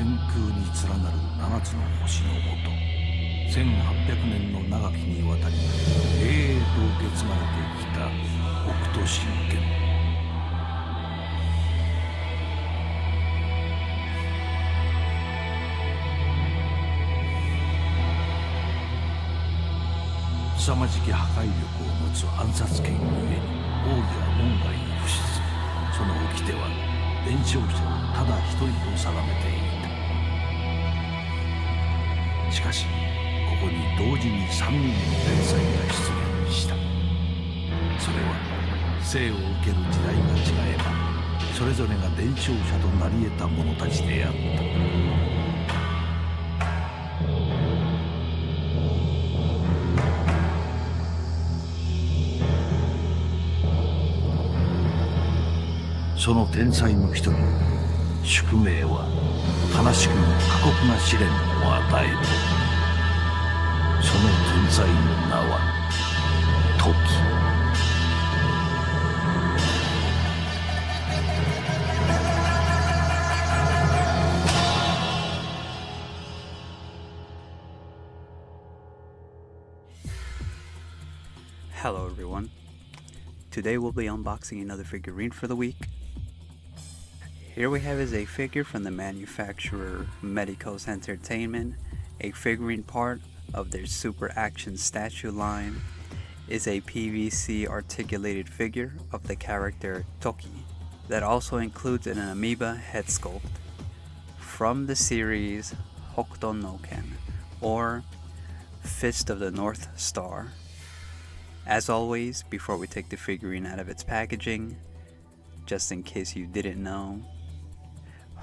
天空に連なる7つの星のもと、1800年の長きにわたり永遠と受け継がれてきた北斗神拳。凄まじき破壊力を持つ暗殺剣ゆえに奥義は門外に不出。その掟は伝承者をただ一人と定めていた。しかしここに同時に3人の天才が出現した。それは生を受ける時代が違えばそれぞれが伝承者となり得た者たちであった。その天才の一人、宿命は悲しくも過酷な試練を与える。その天才の名はトキ。Hello everyone. Today we'll be unboxing another figurine for the week. Here we have is a figure from the manufacturer Medicos Entertainment. A figurine part of their Super Action statue line is a PVC articulated figure of the character Toki that also includes an amoeba head sculpt from the series Hokuto no Ken, or Fist of the North Star. As always, before we take the figurine out of its packaging, just in case you didn't know,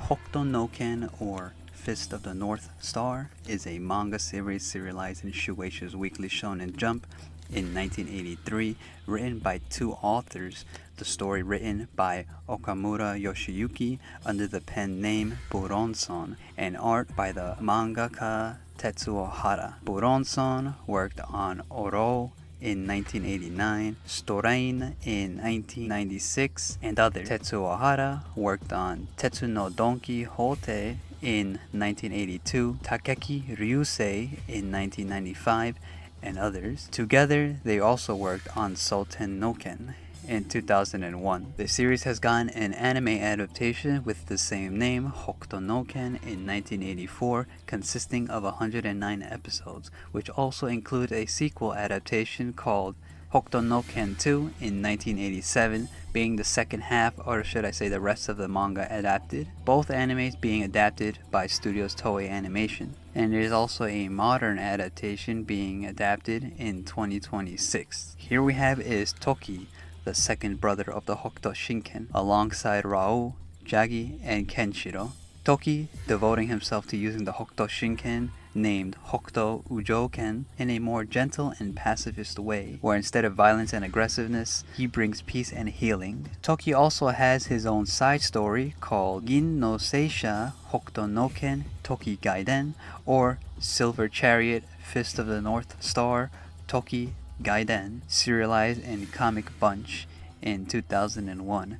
Hokuto no Ken, or Fist of the North Star, is a manga series serialized in Shueisha's Weekly Shonen Jump in 1983, written by two authors, the story written by Okamura Yoshiyuki under the pen name Buronson, and art by the mangaka Tetsuo Hara. Buronson worked on Oro in 1989, Storain in 1996, and others. Tetsuo Hara worked on Tetsu no Don Quixote in 1982, Takeki Ryusei in 1995, and others. Together, they also worked on Souten no Ken in 2001. The series has gotten an anime adaptation with the same name, Hokuto no Ken, in 1984, consisting of 109 episodes, which also include a sequel adaptation called Hokuto no Ken 2 in 1987, being the second half, or should I say the rest of the manga adapted, both animes being adapted by Studios Toei Animation. And there is also a modern adaptation being adapted in 2026. Here we have is Toki, the second brother of the Hokuto Shinken, alongside Rao, Jagi, and Kenshiro. Toki devoting himself to using the Hokuto Shinken, named Hokuto Ujou Ken, in a more gentle and pacifist way, where instead of violence and aggressiveness, he brings peace and healing. Toki also has his own side story called Gin no Seisha Hokuto no Ken Toki Gaiden, or Silver Chariot Fist of the North Star Toki Gaiden, serialized in Comic Bunch in 2001,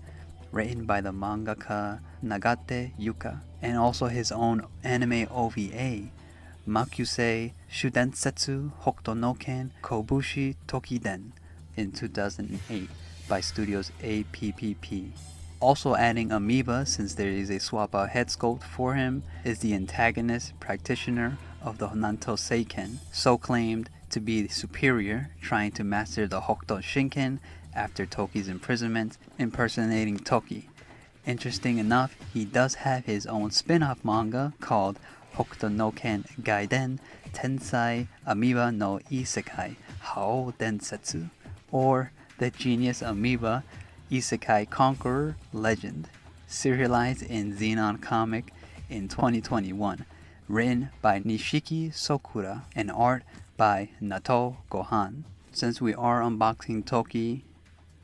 written by the mangaka Nagate Yuka, and also his own anime OVA, Makyusei Shudensetsu Hokuto no Ken Kobushi Tokiden, in 2008 by Studios APPP. Also adding Amiba, since there is a swap out head sculpt for him, is the antagonist practitioner of the Nanto Seiken, so claimed to be superior, trying to master the Hokuto Shinken after Toki's imprisonment, impersonating Toki. Interesting enough, he does have his own spin-off manga called Hokuto no Ken Gaiden Tensai Amiba no Isekai Hao Densetsu, or The Genius Amiba Isekai Conqueror Legend, serialized in Xenon Comic in 2021, written by Nishiki Sokura and art by Nato Gohan. Since we are unboxing Toki,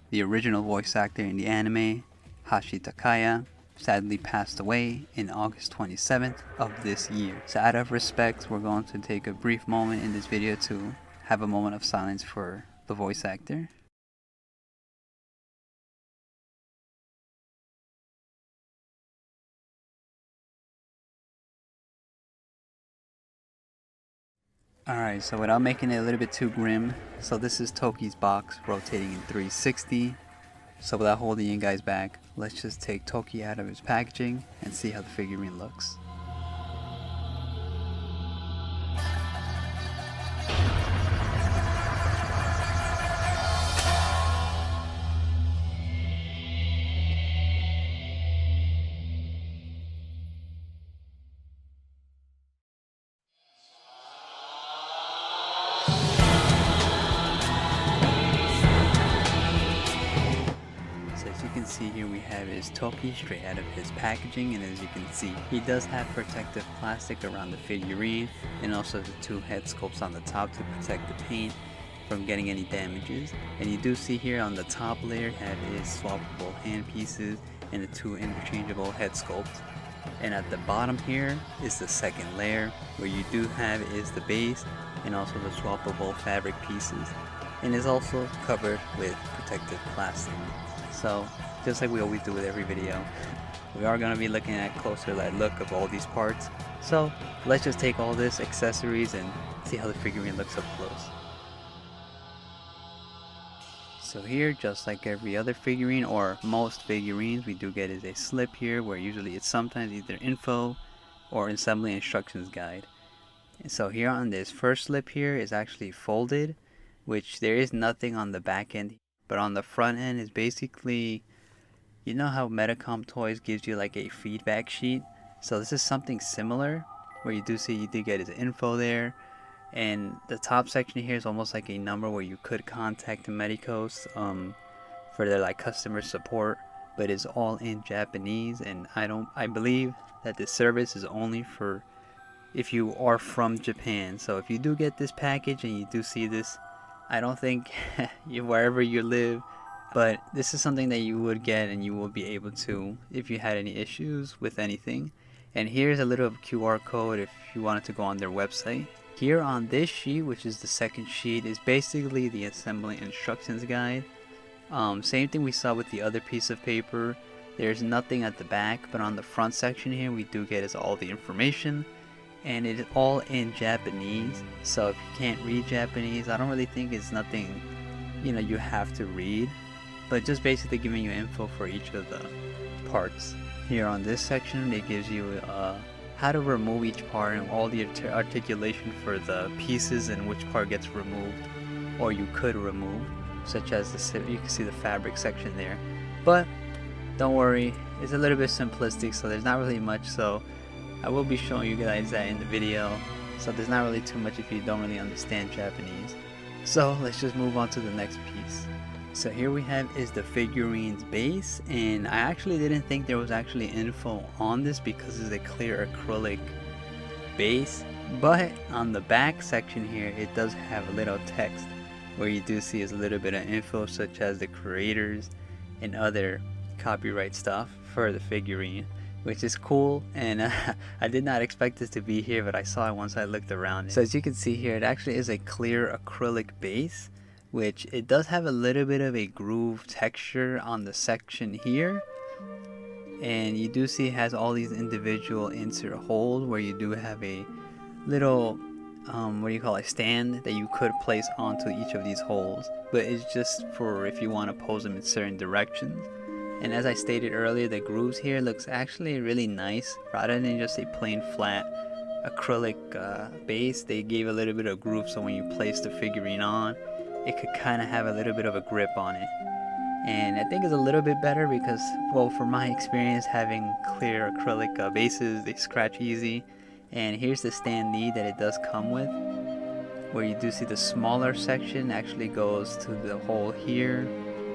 the original voice actor in the anime, Hashi Takaya, sadly passed away in August 27th of this year. So out of respect, we're going to take a brief moment in this video to have a moment of silence for the voice actor. Alright, so without making it a little bit too grim, so this is Toki's box rotating in 360. So without holding you guys back, let's just take Toki out of his packaging and see how the figurine looks. As you can see here, we have his Toki straight out of his packaging, and as you can see, he does have protective plastic around the figurine and also the two head sculpts on the top to protect the paint from getting any damages. And you do see here on the top layer have his swappable hand pieces and the two interchangeable head sculpts. And at the bottom here is the second layer, where you do have is the base and also the swappable fabric pieces, and is also covered with protective plastic. So, just like we always do with every video, we are going to be looking at a closer look of all these parts. So, let's just take all this accessories and see how the figurine looks up close. So here, just like every other figurine, or most figurines, we do get is a slip here, where usually it's sometimes either info or assembly instructions guide. And so here on this first slip here is actually folded, which there is nothing on the back end. But on the front end is basically, you know how Medicom Toys gives you like a feedback sheet? So this is something similar, where you do see you do get his info there. And the top section here is almost like a number where you could contact the Medicos for their like customer support, but it's all in Japanese. And I believe that this service is only for if you are from Japan. So if you do get this package and you do see this, I don't think wherever you live, but this is something that you would get and you will be able to if you had any issues with anything. And here's a little QR code if you wanted to go on their website. Here on this sheet, which is the second sheet, is basically the assembly instructions guide. Same thing we saw with the other piece of paper. There's nothing at the back, but on the front section here we do get is all the information. And it is all in Japanese, so if you can't read Japanese, I don't really think it's nothing, you know, you have to read, but just basically giving you info for each of the parts. Here on this section, it gives you how to remove each part and all the articulation for the pieces and which part gets removed or you could remove, such as you can see the fabric section there. But don't worry, it's a little bit simplistic, so there's not really much. So I will be showing you guys that in the video, so there's not really too much if you don't really understand Japanese. So let's just move on to the next piece. So here we have is the figurine's base, and I actually didn't think there was actually info on this because it's a clear acrylic base, but on the back section here it does have a little text where you do see is a little bit of info such as the creators and other copyright stuff for the figurine, which is cool. And I did not expect this to be here, but I saw it once I looked around. So as you can see here, it actually is a clear acrylic base, which it does have a little bit of a groove texture on the section here, and you do see it has all these individual insert holes where you do have a little what do you call it, stand that you could place onto each of these holes, but it's just for if you want to pose them in certain directions. And as I stated earlier, the grooves here looks actually really nice. Rather than just a plain flat acrylic base, they gave a little bit of groove, so when you place the figurine on, it could kind of have a little bit of a grip on it. And I think it's a little bit better because, well, from my experience having clear acrylic bases, they scratch easy. And here's the standee that it does come with, where you do see the smaller section actually goes to the hole here,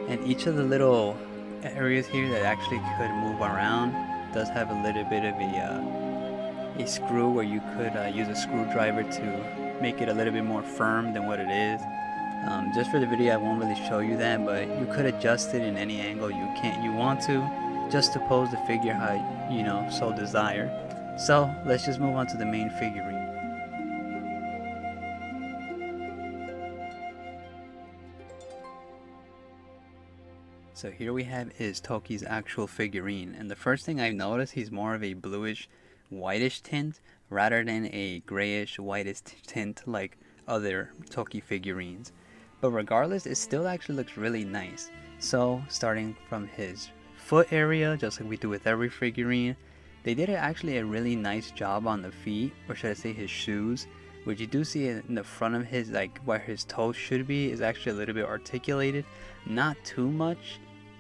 and each of the little areas here that actually could move around does have a little bit of a screw where you could use a screwdriver to make it a little bit more firm than what it is. Just for the video I won't really show you that, but you could adjust it in any angle you want to, just to pose the figure how you know so desire. So let's just move on to the main figurine. So here we have is Toki's actual figurine, and the first thing I've noticed, he's more of a bluish whitish tint, rather than a grayish whitish tint like other Toki figurines. But regardless, it still actually looks really nice. So starting from his foot area, just like we do with every figurine, they did actually a really nice job on the feet, or should I say his shoes, which you do see in the front of his, like where his toes should be, is actually a little bit articulated. Not too much,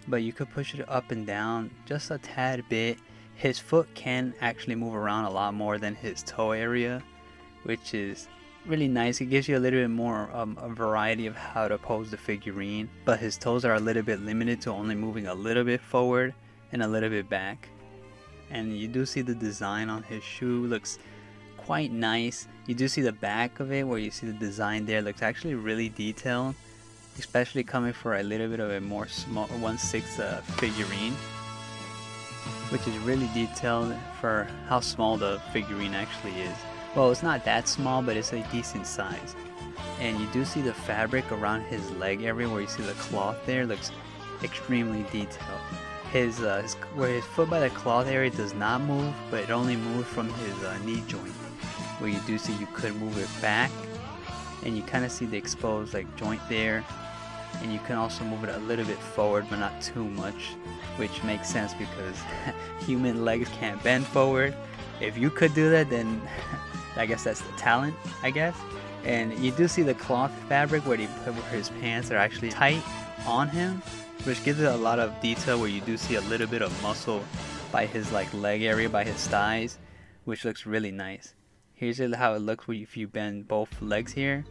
but you could push it up and down just a tad bit. His foot can actually move around a lot more than his toe area, which is really nice. It gives you a little bit more a variety of how to pose the figurine, but his toes are a little bit limited to only moving a little bit forward and a little bit back. And you do see the design on his shoe looks quite nice. You do see the back of it where you see the design there looks actually really detailed, especially coming for a little bit of a more small 1/6 figurine, which is really detailed for how small the figurine actually is. Well, it's not that small, but it's a decent size. And you do see the fabric around his leg area where you see the cloth there looks extremely detailed. Where his foot by the cloth area does not move, but it only moves from his knee joint, where you do see you could move it back, and you kind of see the exposed like joint there, and you can also move it a little bit forward, but not too much, which makes sense because human legs can't bend forward. If you could do that, then I guess that's the talent, I guess. And you do see the cloth fabric where his pants are actually tight on him, which gives it a lot of detail where you do see a little bit of muscle by his like leg area, by his thighs, which looks really nice. Here's how it looks if you bend both legs here,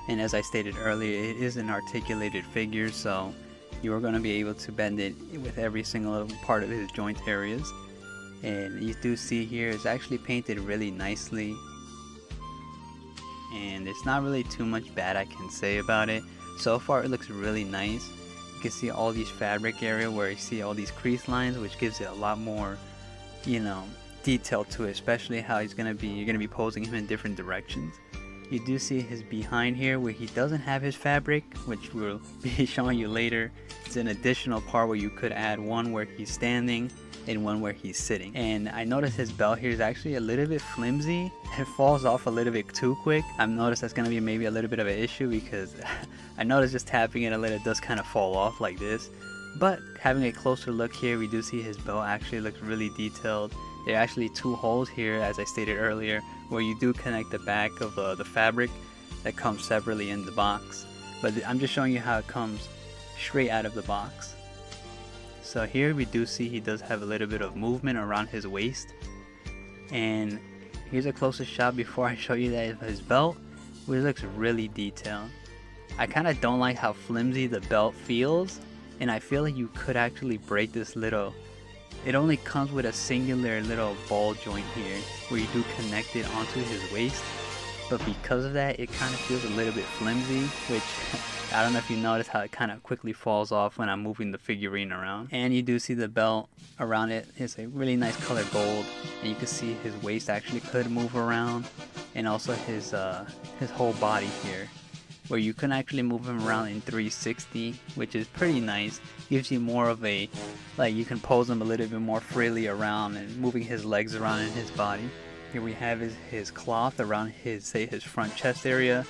and as I stated earlier, it is an articulated figure, so you are going to be able to bend it with every single part of his joint areas. And you do see here it's actually painted really nicely, and it's not really too much bad I can say about it. So far it looks really nice. You can see all these fabric area where you see all these crease lines, which gives it a lot more, detail to it, especially how you're gonna be posing him in different directions. You do see his behind here where he doesn't have his fabric, which we'll be showing you later. It's an additional part where you could add one where he's standing and one where he's sitting. And I noticed his belt here is actually a little bit flimsy. It falls off a little bit too quick. I've noticed that's going to be maybe a little bit of an issue because I noticed just tapping it a little, it does kind of fall off like this. But having a closer look here, we do see his belt actually looks really detailed. There are actually two holes here, as I stated earlier, where you do connect the back of the fabric that comes separately in the box. But I'm just showing you how it comes straight out of the box. So here we do see he does have a little bit of movement around his waist. And here's a closer shot before I show you that of his belt, which looks really detailed. I kind of don't like how flimsy the belt feels, and I feel like you could actually break this little. It only comes with a singular little ball joint here where you do connect it onto his waist, but because of that it kind of feels a little bit flimsy, which I don't know if you notice how it kind of quickly falls off when I'm moving the figurine around. And you do see the belt around it is a really nice color gold, and you can see his waist actually could move around, and also his whole body here, where you can actually move him around in 360, which is pretty nice. Gives you more of a, like, you can pose him a little bit more freely around and moving his legs around in his body. Here we have his cloth around his front chest area,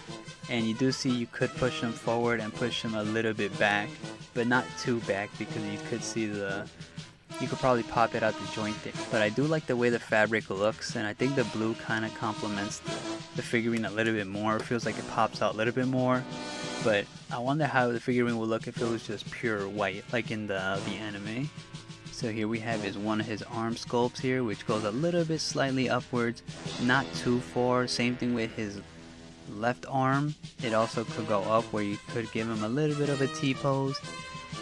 and you do see you could push him forward and push him a little bit back, but not too back because you could see you could probably pop it out the joint there. But I do like the way the fabric looks, and I think the blue kind of complements the figurine a little bit more. It feels like it pops out a little bit more, but I wonder how the figurine would look if it was just pure white, like in the anime. So here we have one of his arm sculpts here, which goes a little bit slightly upwards, not too far. Same thing with his left arm. It also could go up where you could give him a little bit of a T-pose.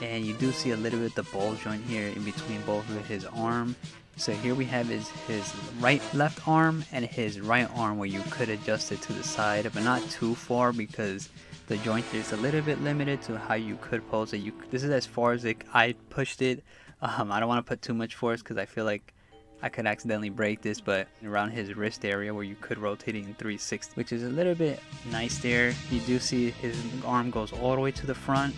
And you do see a little bit of the ball joint here in between both of his arm. So here we have his left arm and his right arm where you could adjust it to the side, but not too far because the joint is a little bit limited to how you could pose it. This is as far as I pushed it. I don't want to put too much force because I feel like I could accidentally break this, but around his wrist area where you could rotate it in 360, which is a little bit nice there. You do see his arm goes all the way to the front,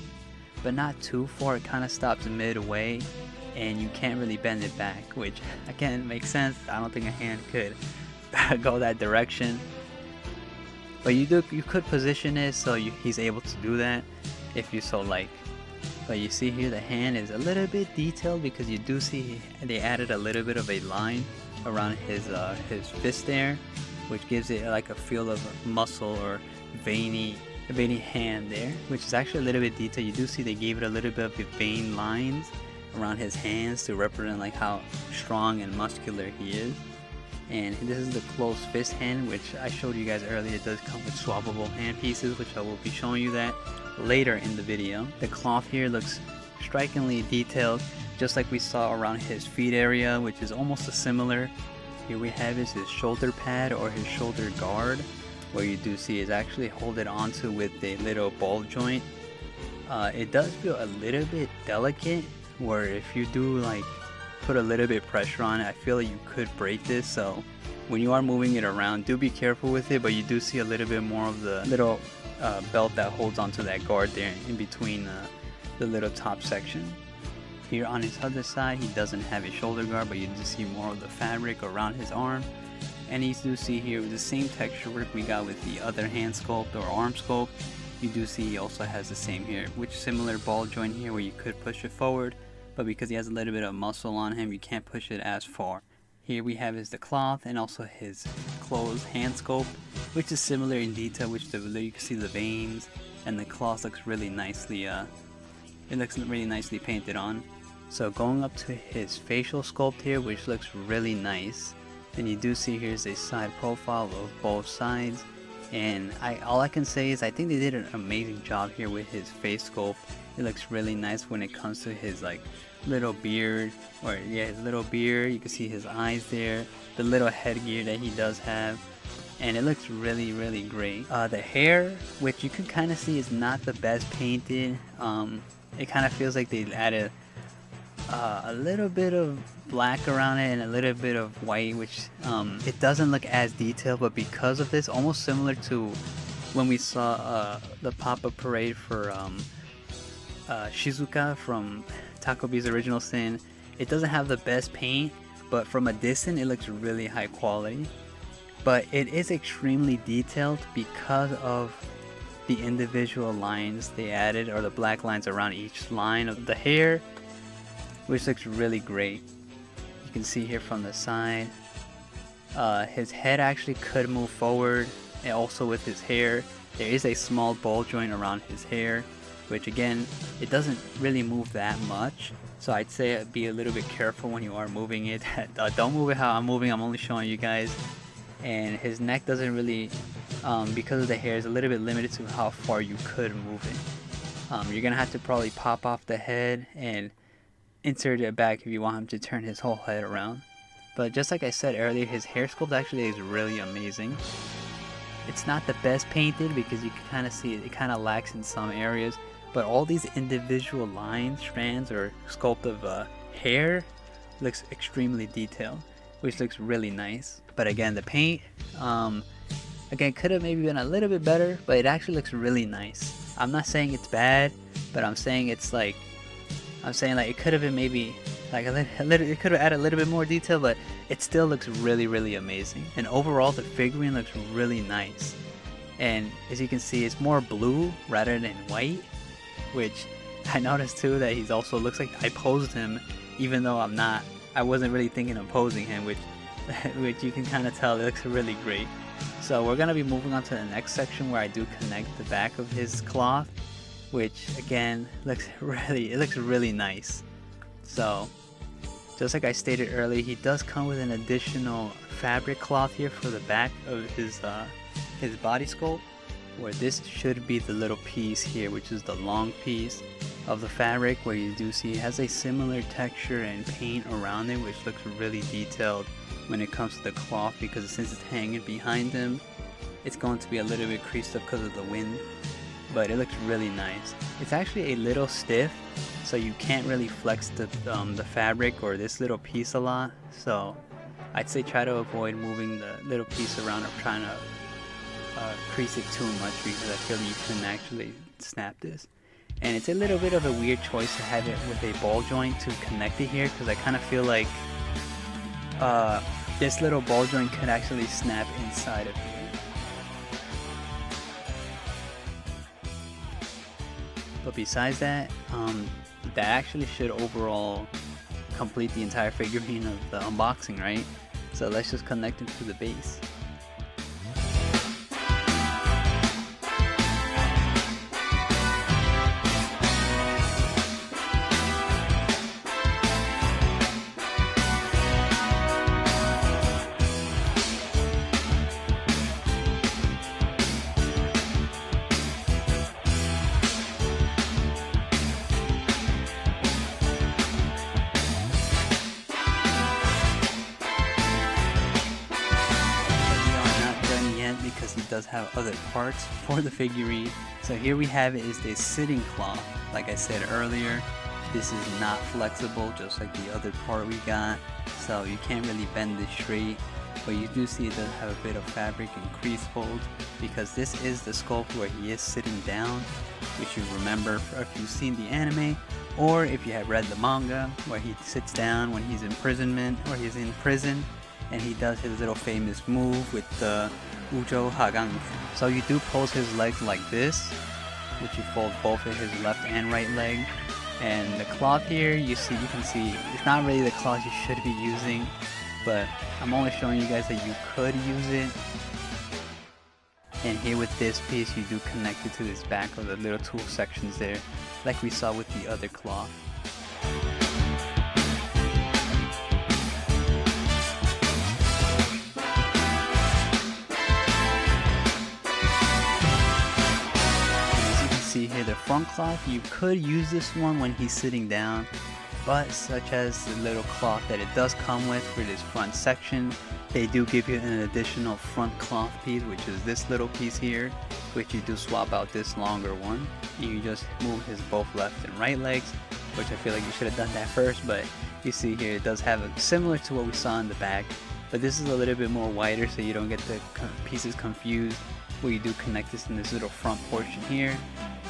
but not too far. It kind of stops midway, and you can't really bend it back, which again makes sense. I don't think a hand could. go that direction. But you could position it so he's able to do that if you so like. But you see here the hand is a little bit detailed because you do see they added a little bit of a line around his fist there, which gives it like a feel of muscle or veiny hand there, which is actually a little bit detailed. You do see they gave it a little bit of the vein lines around his hands to represent like how strong and muscular he is. And this is the closed fist hand, which I showed you guys earlier. It does come with swappable hand pieces, which I will be showing you that later in the video. The cloth here looks strikingly detailed, just like we saw around his feet area, which is almost a similar. Here we have is his shoulder pad or his shoulder guard, where you do see is actually hold it onto with a little ball joint. It does feel a little bit delicate, where if you do like put a little bit pressure on it, I feel like you could break this. So when you are moving it around, do be careful with it. But you do see a little bit more of the little belt that holds onto that guard there in between the little top section. Here on his other side, he doesn't have a shoulder guard, but you do see more of the fabric around his arm. And you do see here with the same texture work we got with the other hand sculpt or arm sculpt. You do see he also has the same here, which similar ball joint here where you could push it forward, but because he has a little bit of muscle on him, you can't push it as far. Here we have is the cloth and also his closed hand sculpt, which is similar in detail, which you can see the veins, and the cloth looks really nicely painted on. So going up to his facial sculpt here, which looks really nice, and you do see here's a side profile of both sides. And all I can say is I think they did an amazing job here with his face sculpt. It looks really nice when it comes to his like little beard, or yeah, his little beard. You can see his eyes there, the little headgear that he does have, and it looks really, really great. The hair, which you can kind of see is not the best painted. It kind of feels like they added a little bit of black around it and a little bit of white, which it doesn't look as detailed, but because of this, almost similar to when we saw the pop-up parade for Shizuka from Takobi's Original Sin. It doesn't have the best paint, but from a distance it looks really high quality. But it is extremely detailed because of the individual lines they added, or the black lines around each line of the hair, which looks really great. You can see here from the side, his head actually could move forward, and also with his hair, there is a small ball joint around his hair, which again, it doesn't really move that much. So I'd say be a little bit careful when you are moving it. Don't move it how I'm moving, I'm only showing you guys. And his neck doesn't really, because of the hair, is a little bit limited to how far you could move it. You're gonna have to probably pop off the head and insert it back if you want him to turn his whole head around. But just like I said earlier, his hair sculpt actually is really amazing. It's not the best painted because you can kind of see it kind of lacks in some areas, but all these individual lines, strands, or sculpt of hair looks extremely detailed, which looks really nice. But again, the paint, again, could have maybe been a little bit better, but it actually looks really nice. I'm not saying it's bad, but I'm saying it's like, it could have been maybe like a little, it could have added a little bit more detail, but it still looks really, really amazing. And overall, the figurine looks really nice. And as you can see, it's more blue rather than white, which I noticed too that he's also looks like I posed him, even though I wasn't really thinking of posing him, which you can kind of tell it looks really great. So we're gonna be moving on to the next section where I do connect the back of his cloth, which again looks really nice. So just like I stated earlier, he does come with an additional fabric cloth here for the back of his body sculpt, where this should be the little piece here, which is the long piece of the fabric, where you do see it has a similar texture and paint around it, which looks really detailed when it comes to the cloth, because since it's hanging behind him, it's going to be a little bit creased up because of the wind, but it looks really nice. It's actually a little stiff, so you can't really flex the fabric or this little piece a lot, so I'd say try to avoid moving the little piece around or trying to crease it too much, because I feel you can actually snap this. And it's a little bit of a weird choice to have it with a ball joint to connect it here, because I kind of feel like this little ball joint could actually snap inside of here. But besides that, that actually should overall complete the entire figurine of the unboxing, right? So let's just connect it to the base. Because he does have other parts for the figurine. So here we have it is this sitting cloth. Like I said earlier, this is not flexible just like the other part we got, so you can't really bend it straight, but you do see it does have a bit of fabric and crease folds, because this is the sculpt where he is sitting down, which you remember if you've seen the anime, or if you have read the manga, where he sits down when he's in imprisonment or he's in prison, and he does his little famous move with the Ujou Hagan. So you do pose his legs like this, which you fold both of his left and right leg. And the cloth here, you can see it's not really the cloth you should be using, but I'm only showing you guys that you could use it. And here with this piece, you do connect it to this back of the little tool sections there, like we saw with the other cloth. See here the front cloth, you could use this one when he's sitting down, but such as the little cloth that it does come with for this front section, they do give you an additional front cloth piece, which is this little piece here, which you do swap out this longer one, and you just move his both left and right legs, which I feel like you should have done that first, but you see here it does have a similar to what we saw in the back, but this is a little bit more wider so you don't get the pieces confused, where you do connect this in this little front portion here.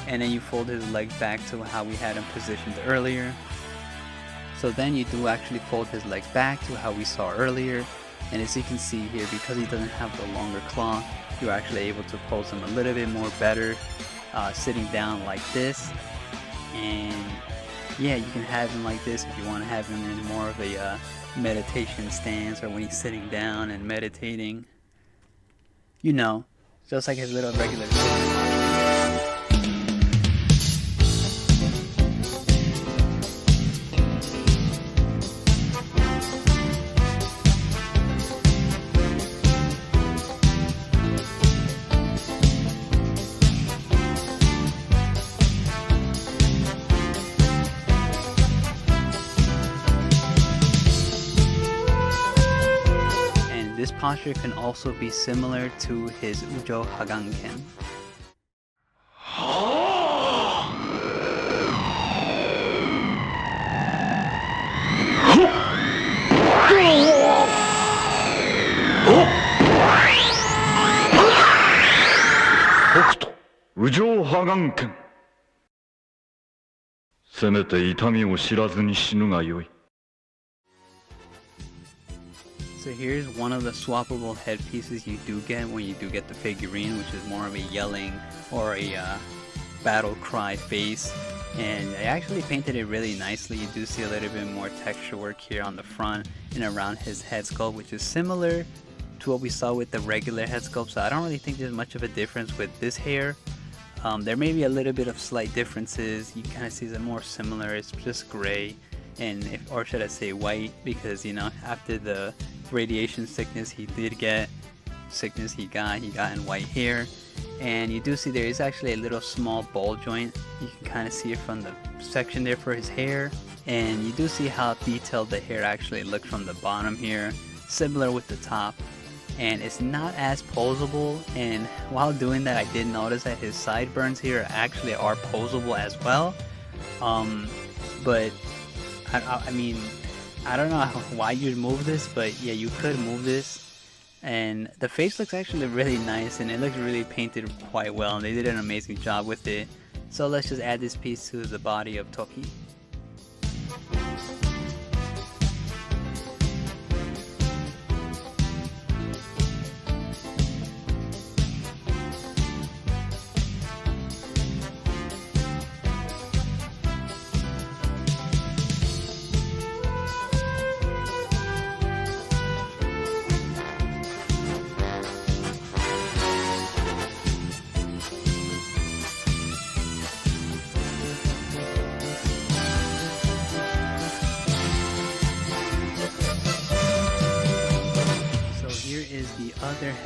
And then you fold his legs back to how we had him positioned earlier. So then you do actually fold his legs back to how we saw earlier, and as you can see here, because he doesn't have the longer cloth, you're actually able to pose him a little bit more better sitting down like this. And yeah, you can have him like this if you want to have him in more of a meditation stance, or when he's sitting down and meditating, you know, just like his little regular This posture can also be similar to his Ujou Hagan Ken. Hokuto Ujou Ken. せめて痛みを知らずに死ぬがよい。 So here's one of the swappable headpieces you do get when you do get the figurine, which is more of a yelling or a battle cry face. And I actually painted it really nicely. You do see a little bit more texture work here on the front and around his head sculpt, which is similar to what we saw with the regular head sculpt. So I don't really think there's much of a difference with this hair. There may be a little bit of slight differences. You kind of see them more similar. It's just gray, and or should I say white, because you know, after the radiation sickness he got in white hair. And you do see there is actually a little small ball joint. You can kind of see it from the section there for his hair, and you do see how detailed the hair actually looks from the bottom here, similar with the top. And it's not as posable, and while doing that I did notice that his sideburns here actually are posable as well. But I mean, I don't know why you'd move this, but yeah, you could move this. And the face looks actually really nice, and it looks really painted quite well, and they did an amazing job with it. So let's just add this piece to the body of Toki.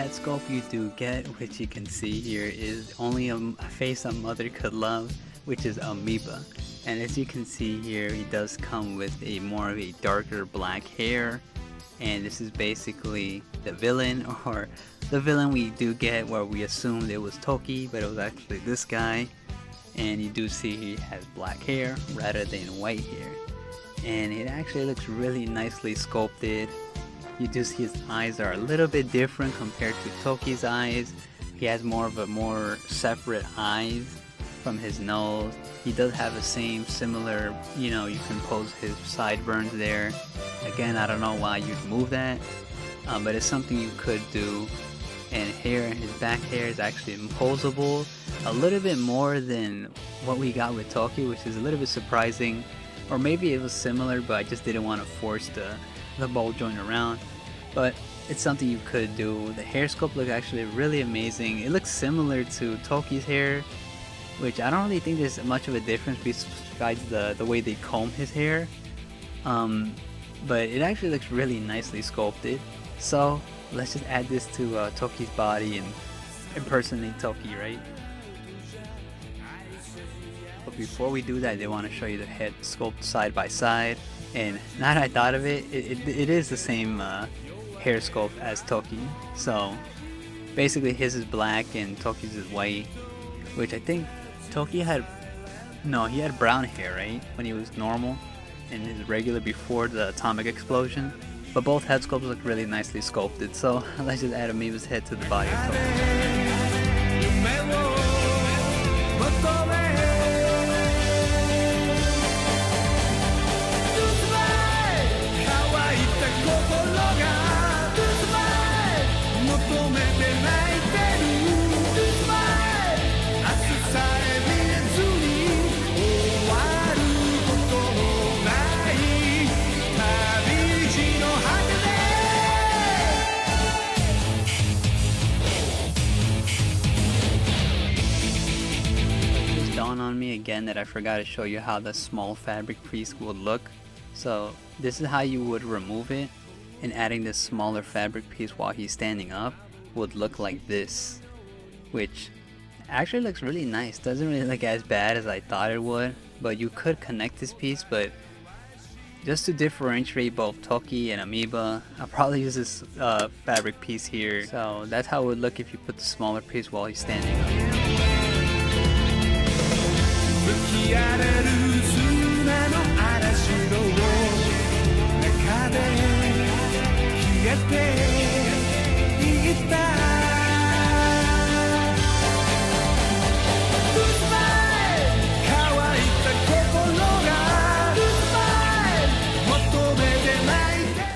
head sculpt you do get, which you can see here, is only a face a mother could love, which is Amiba. And as you can see here, he does come with a more of a darker black hair, and this is basically the villain, or the villain we do get where we assumed it was Toki, but it was actually this guy. And you do see he has black hair rather than white hair, and it actually looks really nicely sculpted. You do see his eyes are a little bit different compared to Toki's eyes. He has more of a more separate eyes from his nose. He does have the same similar, you know, you can pose his sideburns there. Again, I don't know why you'd move that, but it's something you could do. And hair, his back hair is actually imposable a little bit more than what we got with Toki, which is a little bit surprising. Or maybe it was similar, but I just didn't want to force the ball joint around. But it's something you could do. The hair sculpt looks actually really amazing. It looks similar to Toki's hair, which I don't really think there's much of a difference besides the way they comb his hair. But it actually looks really nicely sculpted. So let's just add this to Toki's body and impersonate Toki, right? But before we do that, they want to show you the head sculpt side by side. And now that I thought of it, it is the same hair sculpt as Toki. So basically his is black and Toki's is white, which I think Toki had, no, he had brown hair, right? When he was normal and his regular before the atomic explosion. But both head sculpts look really nicely sculpted, so let's just add Amiba's head to the body of Toki. On me again that I forgot to show you how the small fabric piece would look. So this is how you would remove it, and adding this smaller fabric piece while he's standing up would look like this, which actually looks really nice. Doesn't really look as bad as I thought it would, but you could connect this piece. But just to differentiate both Toki and Amiba, I'll probably use this fabric piece here. So that's how it would look if you put the smaller piece while he's standing up. 吹き荒れる砂の嵐の中で消えていった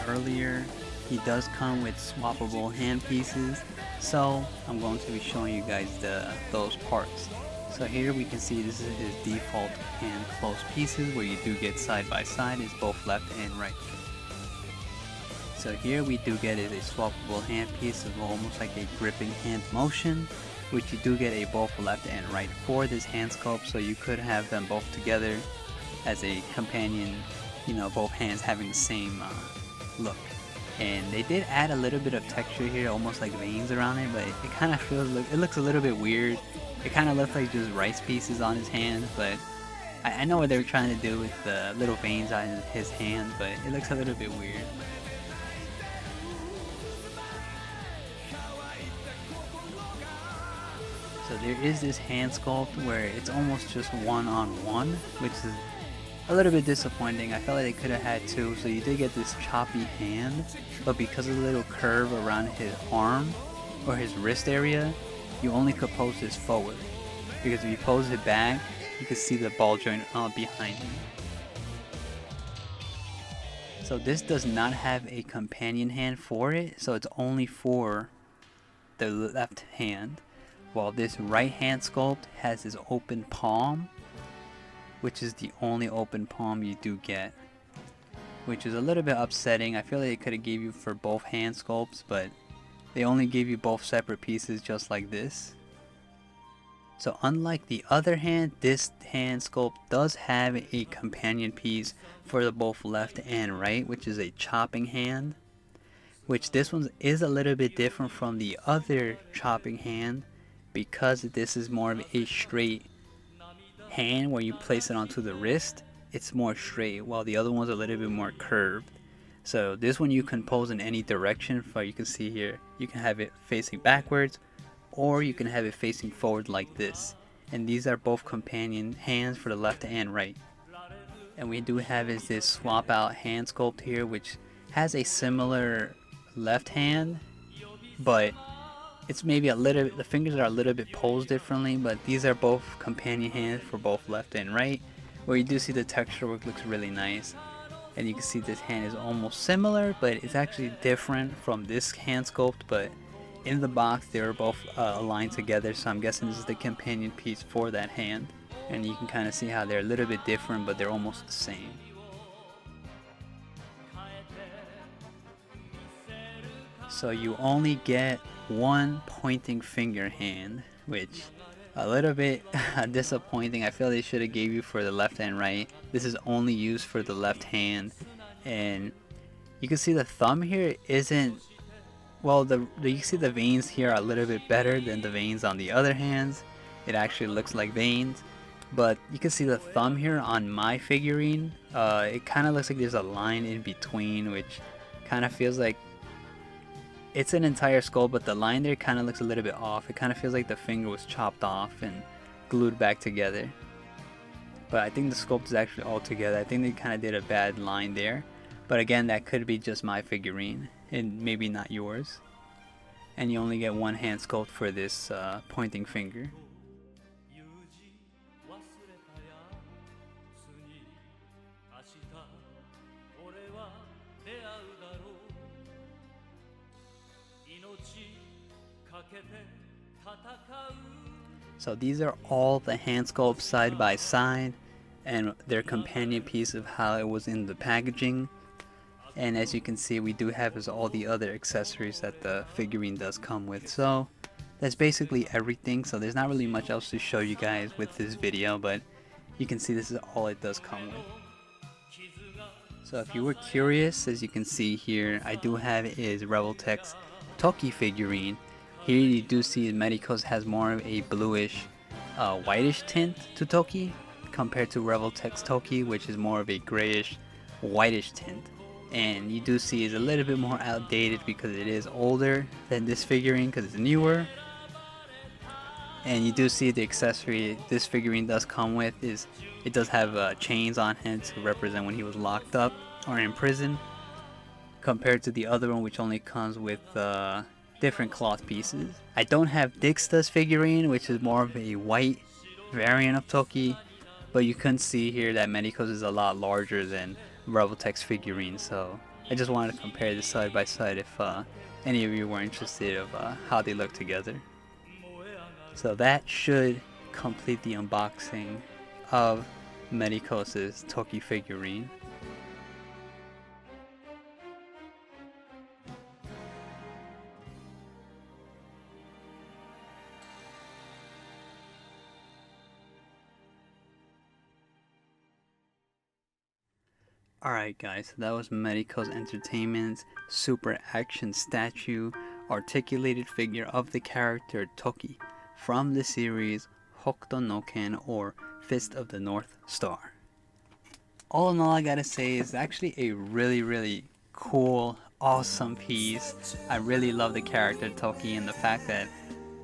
Earlier, he does come with swappable hand pieces, so I'm going to be showing you guys those parts. So here we can see this is his default hand close pieces, where you do get side by side is both left and right. So here we do get is a swappable hand piece of almost like a gripping hand motion, which you do get a both left and right for this hand sculpt, so you could have them both together as a companion, you know, both hands having the same look. And they did add a little bit of texture here, almost like veins around it, but it kind of feels, it looks a little bit weird. It kind of looks like just rice pieces on his hand, but I know what they were trying to do with the little veins on his hand, but it looks a little bit weird. So there is this hand sculpt where it's almost just one-on-one, which is a little bit disappointing. I felt like they could have had two, so you did get this choppy hand, but because of the little curve around his arm or his wrist area, you only could pose this forward, because if you pose it back, you can see the ball joint behind you. So this does not have a companion hand for it, so it's only for the left hand, while this right hand sculpt has this open palm, which is the only open palm you do get, which is a little bit upsetting. I feel like they could have gave you for both hand sculpts, but they only give you both separate pieces just like this. So unlike the other hand, this hand sculpt does have a companion piece for the both left and right, which is a chopping hand, which this one is a little bit different from the other chopping hand because this is more of a straight hand where you place it onto the wrist. It's more straight, while the other one's a little bit more curved. So this one you can pose in any direction. For you can see here, you can have it facing backwards or you can have it facing forward like this. And these are both companion hands for the left and right. And we do have is this swap out hand sculpt here, which has a similar left hand, but it's maybe a little bit, the fingers are a little bit posed differently, but these are both companion hands for both left and right, where you do see the texture work looks really nice. And you can see this hand is almost similar, but it's actually different from this hand sculpt. But in the box they were both aligned together, so I'm guessing this is the companion piece for that hand. And you can kind of see how they're a little bit different, but they're almost the same. So you only get one pointing finger hand, which a little bit disappointing. I feel they should have gave you for the left and right. This is only used for the left hand, and you can see the thumb here isn't, well, you can see the veins here are a little bit better than the veins on the other hands. It actually looks like veins, but you can see the thumb here on my figurine. It kind of looks like there's a line in between, which kind of feels like it's an entire skull, but the line there kind of looks a little bit off. It kind of feels like the finger was chopped off and glued back together. But I think the sculpt is actually all together. I think they kind of did a bad line there. But again, that could be just my figurine and maybe not yours. And you only get one hand sculpt for this pointing finger. So these are all the hand sculpts side by side, and their companion piece of how it was in the packaging. And as you can see, we do have is all the other accessories that the figurine does come with. So that's basically everything. So there's not really much else to show you guys with this video, but you can see this is all it does come with. So if you were curious, as you can see here, I do have is Revoltech's Toki figurine. Here you do see Medicos has more of a bluish, whitish tint to Toki compared to Revoltech's Toki, which is more of a grayish, whitish tint. And you do see it's a little bit more outdated because it is older than this figurine because it's newer. And you do see the accessory this figurine does come with is it does have chains on him to represent when he was locked up or in prison, compared to the other one which only comes with different cloth pieces. I don't have Dixta's figurine, which is more of a white variant of Toki, but you can see here that Medicos is a lot larger than Revoltech's figurine, so I just wanted to compare this side by side if any of you were interested of how they look together. So that should complete the unboxing of Medicos' Toki figurine. Alright guys, so that was Medicos Entertainment's super action statue articulated figure of the character Toki from the series Hokuto no Ken, or Fist of the North Star. All in all, I gotta say it's actually a really cool, awesome piece. I really love the character Toki and the fact that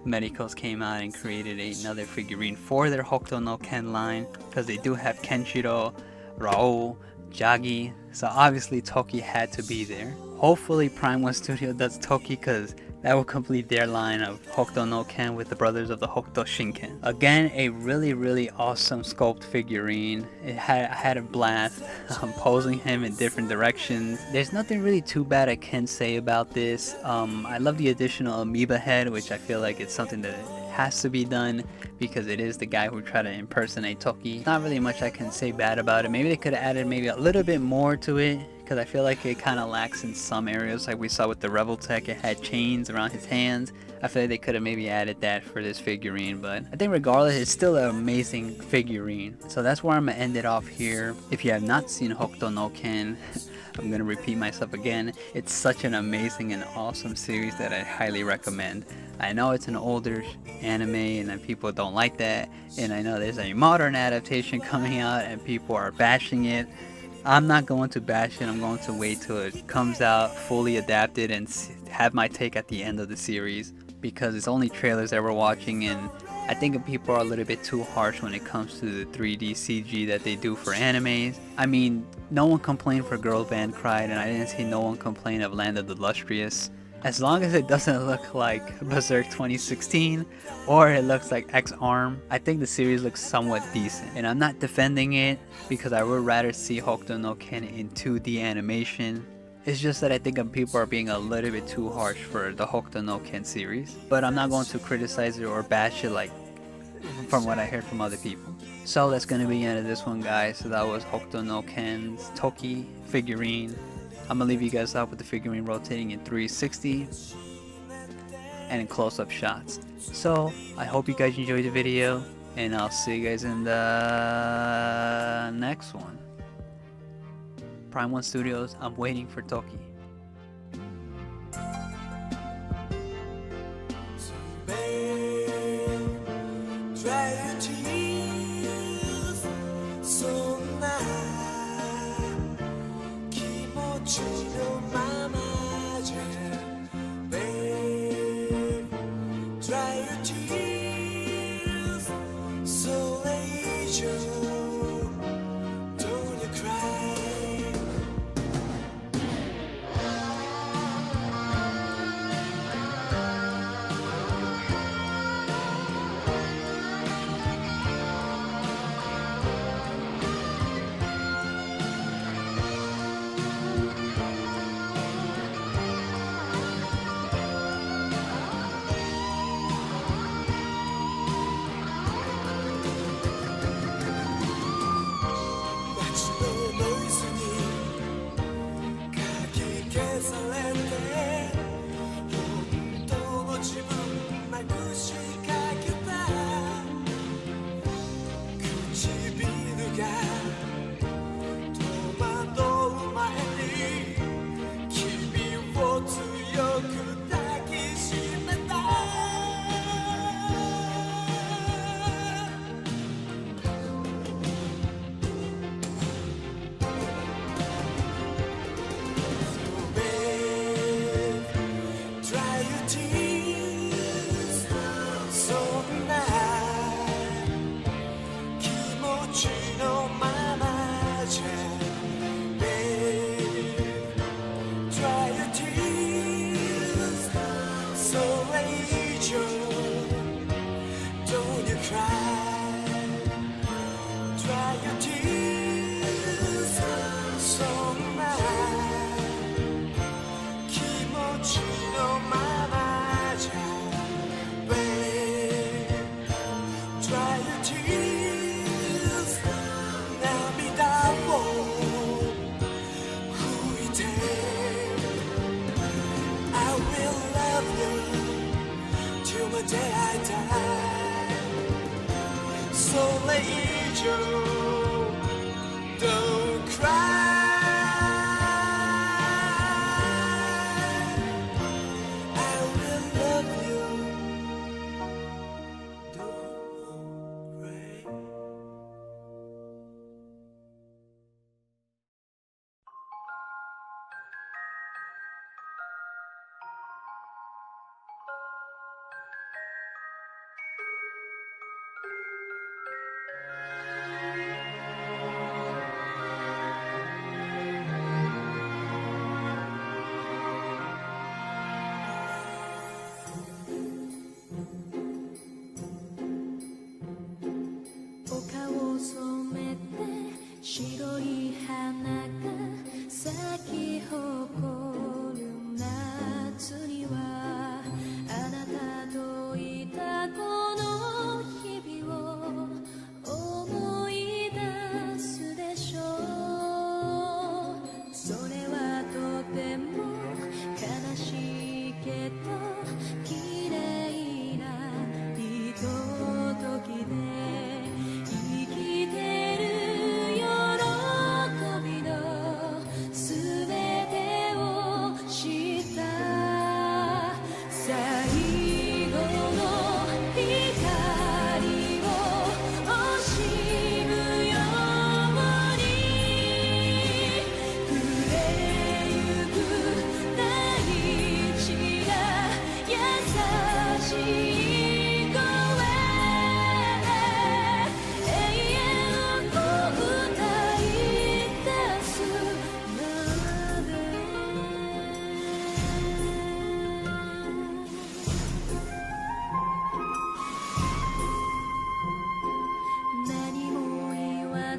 Medicos came out and created another figurine for their Hokuto no Ken line, because they do have Kenshiro, Raoh, Jagi, so obviously Toki had to be there. Hopefully Prime One Studio does Toki, because that will complete their line of Hokuto no Ken with the brothers of the Hokuto Shinken. Again, a really awesome sculpt figurine. I had a blast posing him in different directions. There's nothing really too bad I can say about this. I love the additional amoeba head, which I feel like it's something that has to be done because it is the guy who tried to impersonate Toki. Not really much I can say bad about it. Maybe they could have added maybe a little bit more to it, because I feel like it kind of lacks in some areas. Like we saw with the Revoltech, it had chains around his hands. I feel like they could have maybe added that for this figurine, but I think regardless, it's still an amazing figurine. So that's where I'm gonna end it off here. If you have not seen Hokuto no Ken, I'm gonna repeat myself again. It's such an amazing and awesome series that I highly recommend. I know it's an older anime and that people don't like that, and I know there's a modern adaptation coming out and people are bashing it. I'm not going to bash it. I'm going to wait till it comes out fully adapted and have my take at the end of the series, because it's only trailers that we're watching, and I think people are a little bit too harsh when it comes to the 3D CG that they do for animes. I mean, no one complained for Girl Band Cried, and I didn't see no one complain of Land of the Lustrous. As long as it doesn't look like Berserk 2016 or it looks like X-Arm, I think the series looks somewhat decent. And I'm not defending it because I would rather see Hokuto no Ken in 2D animation. It's just that I think people are being a little bit too harsh for the Hokuto no Ken series. But I'm not going to criticize it or bash it like from what I heard from other people. So that's going to be the end of this one, guys. So that was Hokuto no Ken's Toki Figurine. I'm gonna leave you guys out with the figurine rotating in 360 and in close-up shots. So I hope you guys enjoyed the video, and I'll see you guys in the next one. Prime 1 Studios, I'm waiting for Toki. Don't cry.すべ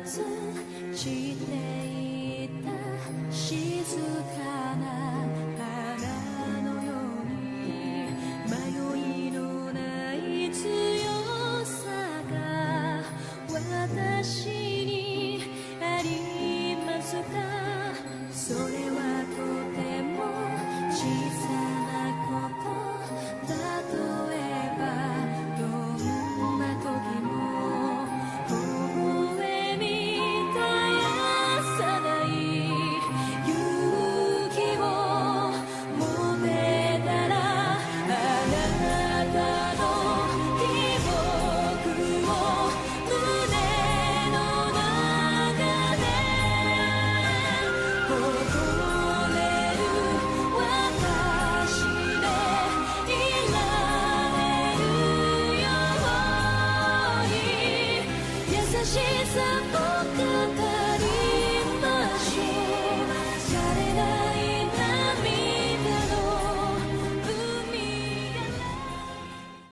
つしていた静かな花のように迷いのない強さが私にありますか。それはとても小さなこと例えばどんな時も微笑み絶やさない勇気を持てたらあなたの記憶を胸の中で誇れる私でいられるように優しさ